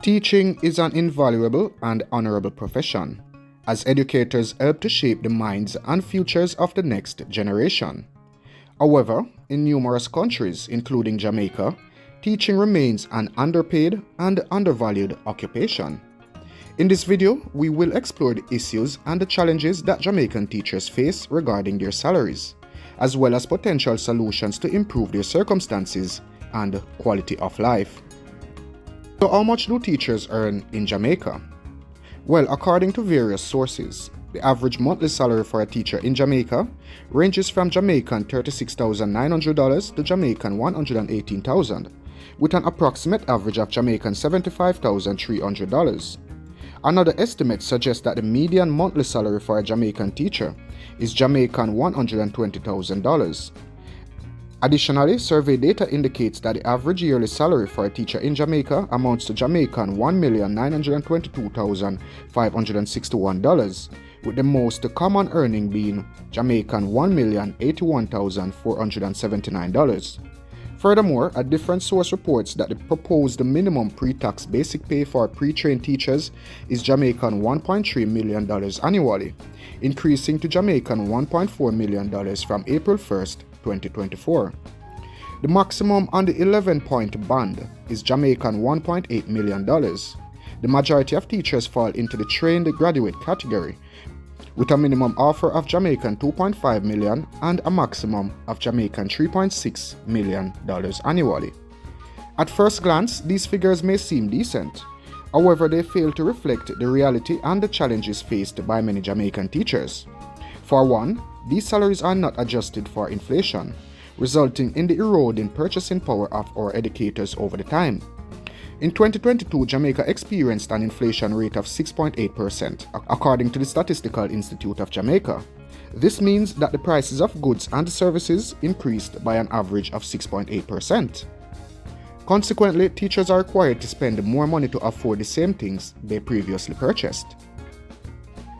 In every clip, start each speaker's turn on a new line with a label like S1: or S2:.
S1: Teaching is an invaluable and honorable profession, as educators help to shape the minds and futures of the next generation. However, in numerous countries, including Jamaica, teaching remains an underpaid and undervalued occupation. In this video, we will explore the issues and the challenges that Jamaican teachers face regarding their salaries, as well as potential solutions to improve their circumstances and quality of life. So how much do teachers earn in Jamaica? Well, according to various sources, the average monthly salary for a teacher in Jamaica ranges from Jamaican $36,900 to Jamaican $118,000, with an approximate average of Jamaican $75,300. Another estimate suggests that the median monthly salary for a Jamaican teacher is Jamaican $120,000. Additionally, survey data indicates that the average yearly salary for a teacher in Jamaica amounts to Jamaican $1,922,561, with the most common earning being Jamaican $1,081,479. Furthermore, a different source reports that the proposed minimum pre-tax basic pay for pre-trained teachers is Jamaican $1.3 million annually, increasing to Jamaican $1.4 million from April 1st, 2024. The maximum on the 11-point band is Jamaican $1.8 million. The majority of teachers fall into the trained graduate category, with a minimum offer of Jamaican $2.5 million and a maximum of Jamaican $3.6 million annually. At first glance, these figures may seem decent. However, they fail to reflect the reality and the challenges faced by many Jamaican teachers. For one, these salaries are not adjusted for inflation, resulting in the eroding purchasing power of our educators over the time. In 2022, Jamaica experienced an inflation rate of 6.8%, according to the Statistical Institute of Jamaica. This means that the prices of goods and services increased by an average of 6.8%. Consequently, teachers are required to spend more money to afford the same things they previously purchased.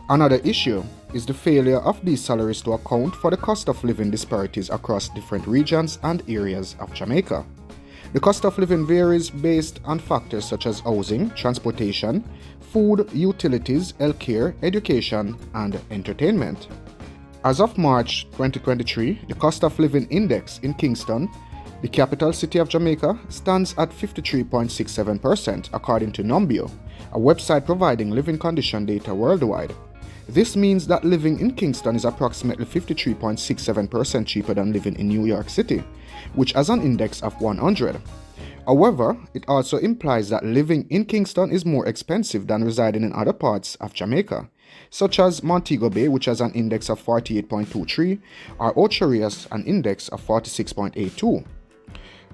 S1: Another issue is the failure of these salaries to account for the cost of living disparities across different regions and areas of Jamaica. The cost of living varies based on factors such as housing, transportation, food, utilities, healthcare, education, and entertainment. As of March 2023, the cost of living index in Kingston, the capital city of Jamaica, stands at 53.67% according to Numbeo, a website providing living condition data worldwide. This means that living in Kingston is approximately 53.67% cheaper than living in New York City, which has an index of 100. However, it also implies that living in Kingston is more expensive than residing in other parts of Jamaica, such as Montego Bay, which has an index of 48.23, or Ocho Rios, an index of 46.82.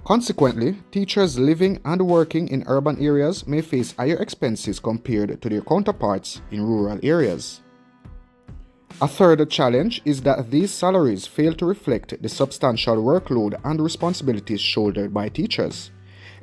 S1: Consequently, teachers living and working in urban areas may face higher expenses compared to their counterparts in rural areas. A third challenge is that these salaries fail to reflect the substantial workload and responsibilities shouldered by teachers.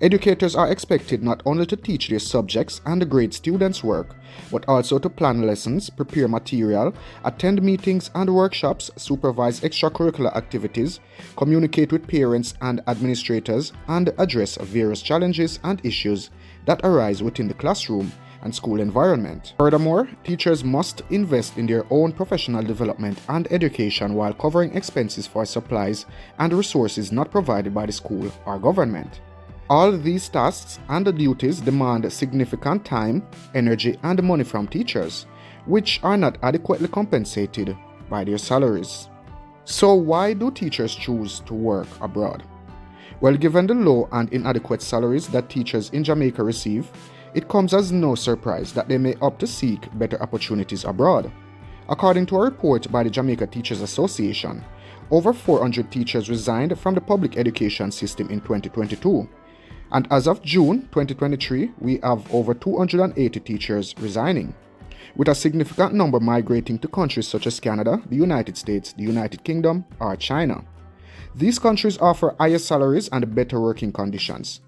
S1: Educators are expected not only to teach their subjects and grade students' work, but also to plan lessons, prepare material, attend meetings and workshops, supervise extracurricular activities, communicate with parents and administrators, and address various challenges and issues that arise within the classroom and school environment. Furthermore, teachers must invest in their own professional development and education while covering expenses for supplies and resources not provided by the school or government. All these tasks and duties demand significant time, energy, and money from teachers, which are not adequately compensated by their salaries. So why do teachers choose to work abroad? Well, given the low and inadequate salaries that teachers in Jamaica receive, it comes as no surprise that they may opt to seek better opportunities abroad. According to a report by the Jamaica Teachers Association, over 400 teachers resigned from the public education system in 2022. And as of June 2023, we have over 280 teachers resigning, with a significant number migrating to countries such as Canada, the United States, the United Kingdom, or China. These countries offer higher salaries and better working conditions.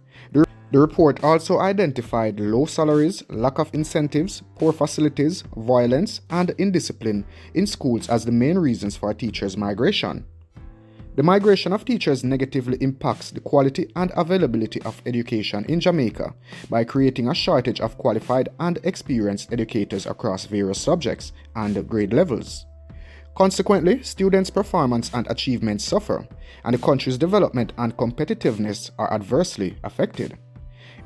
S1: The report also identified low salaries, lack of incentives, poor facilities, violence, and indiscipline in schools as the main reasons for teachers' migration. The migration of teachers negatively impacts the quality and availability of education in Jamaica by creating a shortage of qualified and experienced educators across various subjects and grade levels. Consequently, students' performance and achievements suffer, and the country's development and competitiveness are adversely affected.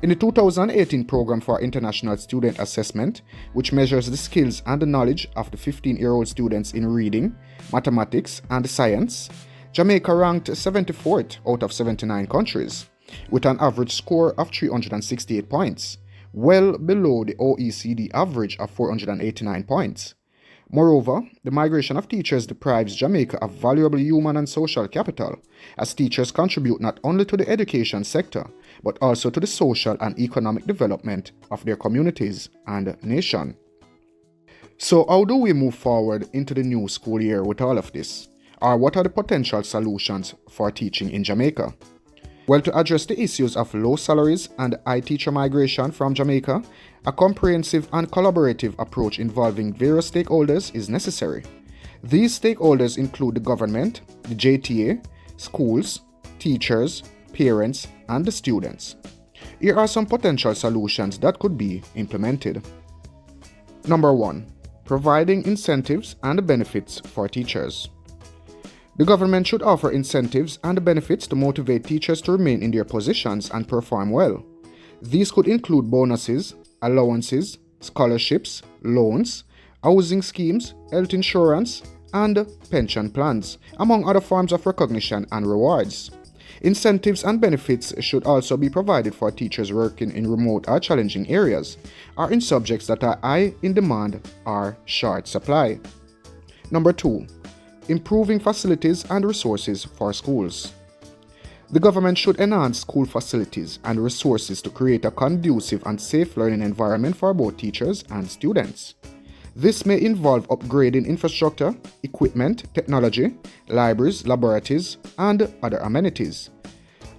S1: In the 2018 Program for International Student Assessment, which measures the skills and the knowledge of the 15-year-old students in reading, mathematics, and science, Jamaica ranked 74th out of 79 countries, with an average score of 368 points, well below the OECD average of 489 points. Moreover, the migration of teachers deprives Jamaica of valuable human and social capital, as teachers contribute not only to the education sector, but also to the social and economic development of their communities and nation. So how do we move forward into the new school year with all of this? Or what are the potential solutions for teaching in Jamaica? Well, to address the issues of low salaries and high teacher migration from Jamaica, a comprehensive and collaborative approach involving various stakeholders is necessary. These stakeholders include the government, the JTA, schools, teachers, parents, and the students. Here are some potential solutions that could be implemented. Number 1. Providing incentives and benefits for teachers. The government should offer incentives and benefits to motivate teachers to remain in their positions and perform well. These could include bonuses, allowances, scholarships, loans, housing schemes, health insurance, and pension plans, among other forms of recognition and rewards. Incentives and benefits should also be provided for teachers working in remote or challenging areas, or in subjects that are high in demand or short supply. Number 2. Improving facilities and resources for schools. The government should enhance school facilities and resources to create a conducive and safe learning environment for both teachers and students. This may involve upgrading infrastructure, equipment, technology, libraries, laboratories, and other amenities.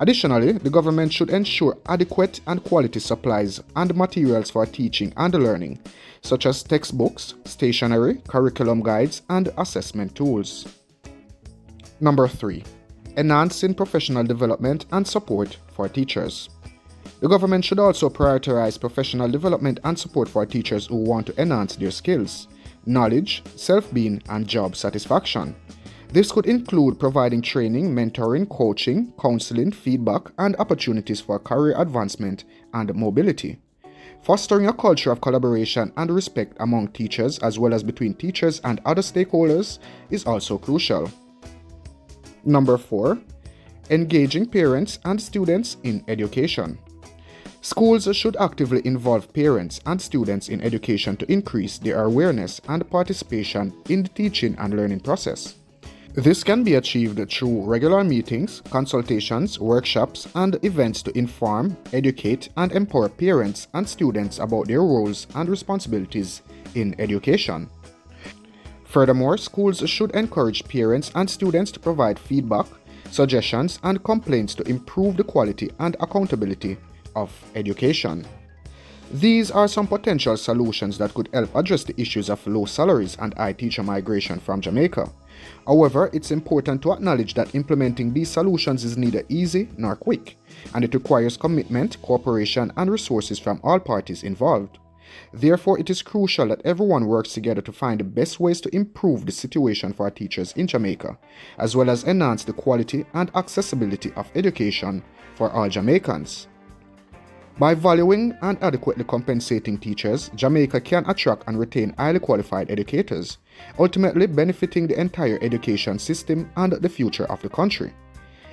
S1: Additionally, the government should ensure adequate and quality supplies and materials for teaching and learning, such as textbooks, stationery, curriculum guides, and assessment tools. Number 3. Enhancing professional development and support for teachers. The government should also prioritize professional development and support for teachers who want to enhance their skills, knowledge, self-being, and job satisfaction. This could include providing training, mentoring, coaching, counseling, feedback, and opportunities for career advancement and mobility. Fostering a culture of collaboration and respect among teachers as well as between teachers and other stakeholders is also crucial. Number 4. Engaging parents and students in education. Schools should actively involve parents and students in education to increase their awareness and participation in the teaching and learning process. This can be achieved through regular meetings, consultations, workshops, and events to inform, educate, and empower parents and students about their roles and responsibilities in education. Furthermore, schools should encourage parents and students to provide feedback, suggestions, and complaints to improve the quality and accountability of education. These are some potential solutions that could help address the issues of low salaries and high teacher migration from Jamaica. However, it's important to acknowledge that implementing these solutions is neither easy nor quick, and it requires commitment, cooperation, and resources from all parties involved. Therefore, it is crucial that everyone works together to find the best ways to improve the situation for teachers in Jamaica, as well as enhance the quality and accessibility of education for all Jamaicans. By valuing and adequately compensating teachers, Jamaica can attract and retain highly qualified educators, ultimately benefiting the entire education system and the future of the country.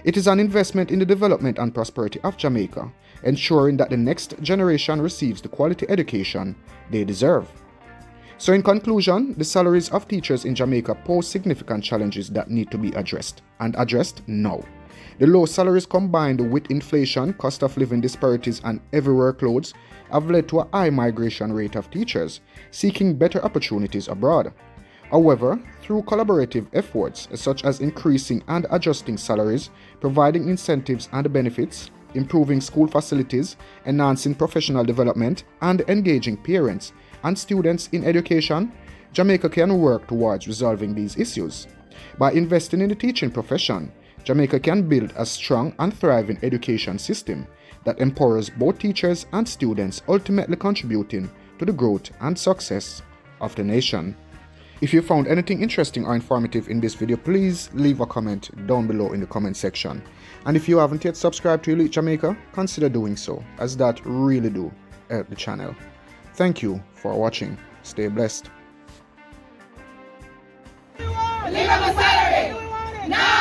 S1: It is an investment in the development and prosperity of Jamaica, ensuring that the next generation receives the quality education they deserve. So in conclusion, the salaries of teachers in Jamaica pose significant challenges that need to be addressed, and addressed now. The low salaries combined with inflation, cost of living disparities, and heavy workloads have led to a high migration rate of teachers seeking better opportunities abroad. However, through collaborative efforts such as increasing and adjusting salaries, providing incentives and benefits, improving school facilities, enhancing professional development, and engaging parents and students in education, Jamaica can work towards resolving these issues. By investing in the teaching profession, Jamaica can build a strong and thriving education system that empowers both teachers and students, ultimately contributing to the growth and success of the nation. If you found anything interesting or informative in this video, please leave a comment down below in the comment section. And if you haven't yet subscribed to Elite Jamaica, consider doing so, as that really do help the channel. Thank you for watching. Stay blessed.
S2: Live on a salary! Now!